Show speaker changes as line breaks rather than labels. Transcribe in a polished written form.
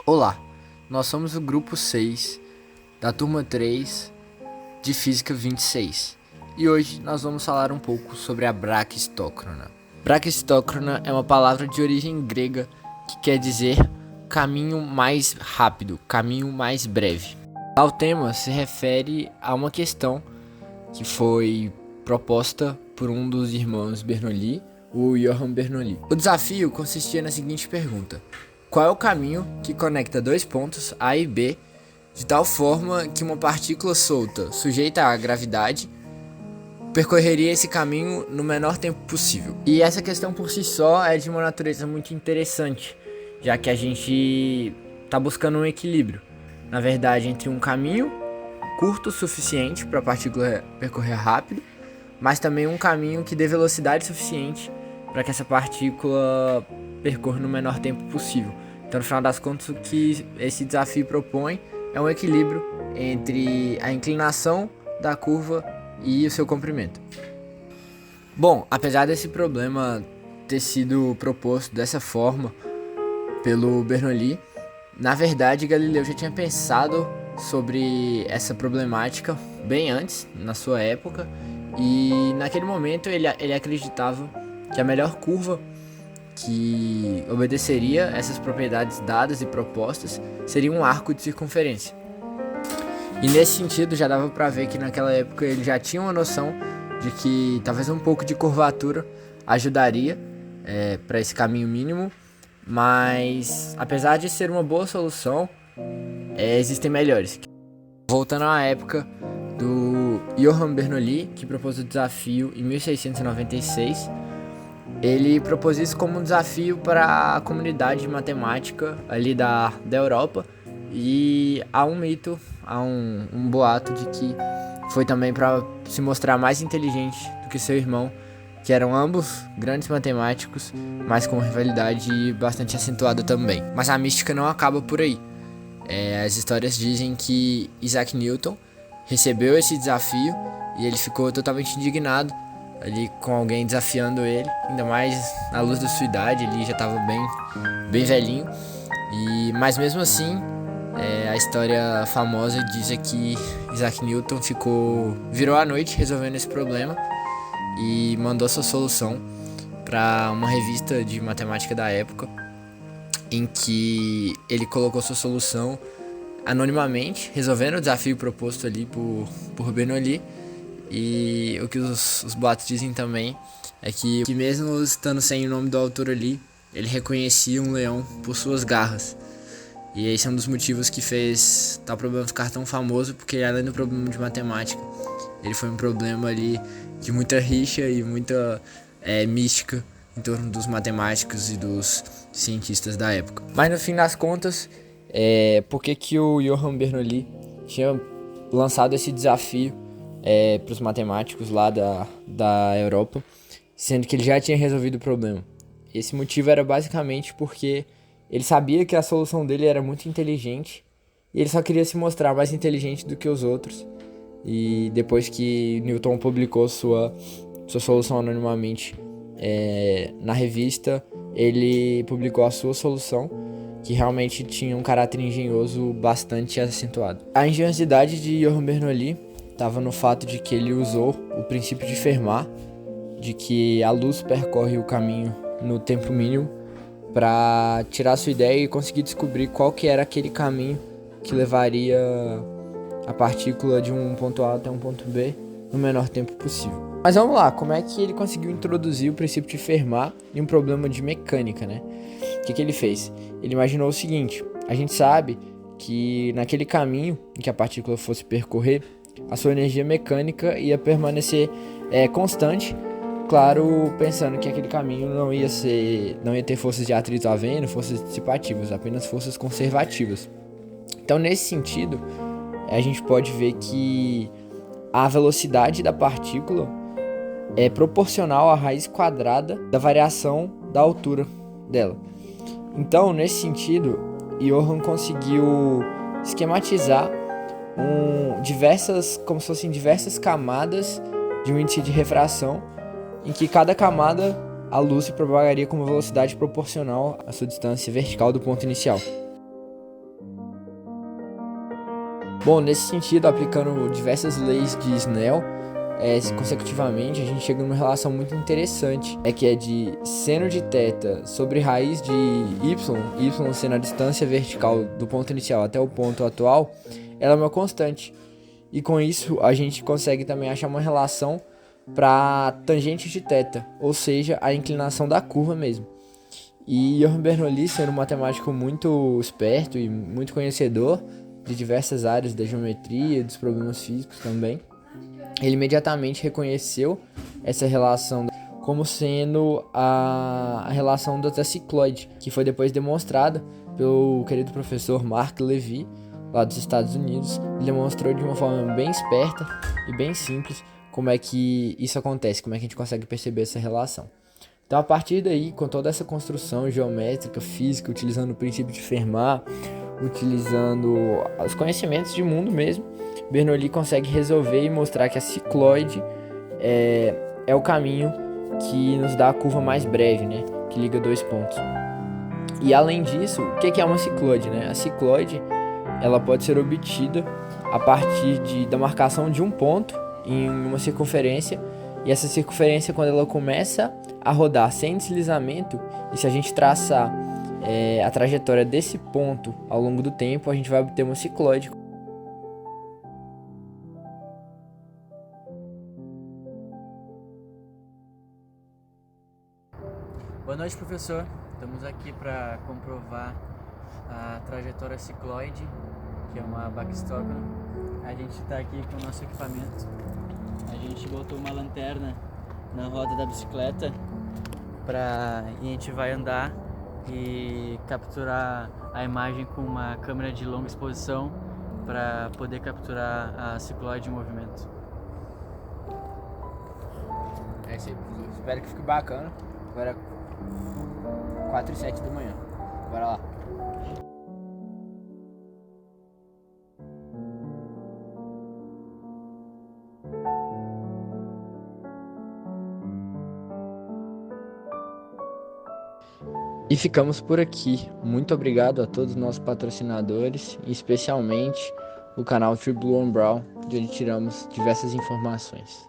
Olá, nós somos o grupo 6 da turma 3 de Física 26 e hoje nós vamos falar um pouco sobre a braquistócrona. Braquistócrona é uma palavra de origem grega que quer dizer caminho mais rápido, caminho mais breve. Tal tema se refere a uma questão que foi proposta por um dos irmãos Bernoulli, o Johann Bernoulli. O desafio consistia na seguinte pergunta: qual é o caminho que conecta dois pontos A e B de tal forma que uma partícula solta, sujeita à gravidade, percorreria esse caminho no menor tempo possível? E essa questão por si só é de uma natureza muito interessante, já que a gente está buscando um equilíbrio, na verdade, entre um caminho curto o suficiente para a partícula percorrer rápido, mas também um caminho que dê velocidade suficiente para que essa partícula percorra no menor tempo possível. Então, no final das contas, o que esse desafio propõe é um equilíbrio entre a inclinação da curva e o seu comprimento. Bom, apesar desse problema ter sido proposto dessa forma pelo Bernoulli, na verdade, Galileu já tinha pensado sobre essa problemática bem antes, na sua época, e naquele momento ele acreditava que a melhor curva que obedeceria essas propriedades dadas e propostas seria um arco de circunferência. E nesse sentido já dava para ver que naquela época ele já tinha uma noção de que talvez um pouco de curvatura ajudaria para esse caminho mínimo, mas apesar de ser uma boa solução, existem melhores. Voltando à época do Johann Bernoulli, que propôs o desafio em 1696, ele propôs isso como um desafio para a comunidade matemática ali da Europa, e há um mito, há um boato de que foi também para se mostrar mais inteligente do que seu irmão, que eram ambos grandes matemáticos, mas com rivalidade bastante acentuada também. Mas a mística não acaba por aí. As histórias dizem que Isaac Newton recebeu esse desafio e ele ficou totalmente indignado ali com alguém desafiando ele, ainda mais na luz da sua idade, ele já estava bem velhinho. Mas mesmo assim, a história famosa diz que Isaac Newton virou a noite resolvendo esse problema e mandou sua solução para uma revista de matemática da época, em que ele colocou sua solução anonimamente, resolvendo o desafio proposto ali por Bernoulli. E o que os boatos dizem também é que mesmo estando sem o nome do autor ali, ele reconhecia um leão por suas garras. E esse é um dos motivos que fez tal problema ficar tão famoso, porque além do problema de matemática, ele foi um problema ali de muita rixa e muita mística em torno dos matemáticos e dos cientistas da época. Mas no fim das contas, por que o Johann Bernoulli tinha lançado esse desafio para os matemáticos lá da Europa, sendo que ele já tinha resolvido o problema? Esse motivo era basicamente porque ele sabia que a solução dele era muito inteligente e ele só queria se mostrar mais inteligente do que os outros. E depois que Newton publicou sua solução anonimamente na revista, ele publicou a sua solução, que realmente tinha um caráter engenhoso bastante acentuado. A engenhosidade de Johann Bernoulli estava no fato de que ele usou o princípio de Fermat, de que a luz percorre o caminho no tempo mínimo, para tirar sua ideia e conseguir descobrir qual que era aquele caminho que levaria a partícula de um ponto A até um ponto B no menor tempo possível. Mas vamos lá, como é que ele conseguiu introduzir o princípio de Fermat em um problema de mecânica, né? O que ele fez? Ele imaginou o seguinte: a gente sabe que naquele caminho em que a partícula fosse percorrer, a sua energia mecânica ia permanecer constante, claro, pensando que aquele caminho não ia ter forças de atrito havendo, forças dissipativas, apenas forças conservativas. Então, nesse sentido, a gente pode ver que a velocidade da partícula é proporcional à raiz quadrada da variação da altura dela. Então, nesse sentido, Johann conseguiu esquematizar como se fossem diversas camadas de um índice de refração, em que cada camada a luz se propagaria com uma velocidade proporcional à sua distância vertical do ponto inicial. Bom, nesse sentido, aplicando diversas leis de Snell, consecutivamente, a gente chega numa relação muito interessante, que é de seno de θ sobre raiz de y sendo a distância vertical do ponto inicial até o ponto atual, ela é uma constante. E com isso, a gente consegue também achar uma relação para tangente de θ, ou seja, a inclinação da curva mesmo. E Johann Bernoulli, sendo um matemático muito esperto e muito conhecedor de diversas áreas da geometria e dos problemas físicos também, ele imediatamente reconheceu essa relação como sendo a relação da cicloide, que foi depois demonstrada pelo querido professor Marc Levy, lá dos Estados Unidos. Ele demonstrou de uma forma bem esperta e bem simples como é que isso acontece, como é que a gente consegue perceber essa relação. Então, a partir daí, com toda essa construção geométrica, física, utilizando o princípio de Fermat, utilizando os conhecimentos de mundo mesmo, Bernoulli consegue resolver e mostrar que a cicloide é o caminho que nos dá a curva mais breve, né? Que liga dois pontos. E além disso, o que é uma cicloide, né? A cicloide, ela pode ser obtida a partir da marcação de um ponto em uma circunferência, e essa circunferência, quando ela começa a rodar sem deslizamento, e se a gente traçar a trajetória desse ponto ao longo do tempo, a gente vai obter uma cicloide.
Boa noite, professor. Estamos aqui para comprovar a trajetória cicloide, que é uma backstócona. A gente está aqui com o nosso equipamento. A gente botou uma lanterna na roda da bicicleta e a gente vai andar e capturar a imagem com uma câmera de longa exposição para poder capturar a cicloide em movimento.
É isso aí, espero que fique bacana. Agora 4h07 da manhã. Bora lá. E ficamos por aqui. Muito obrigado a todos os nossos patrocinadores, e especialmente o canal True Blue and Brown, de onde tiramos diversas informações.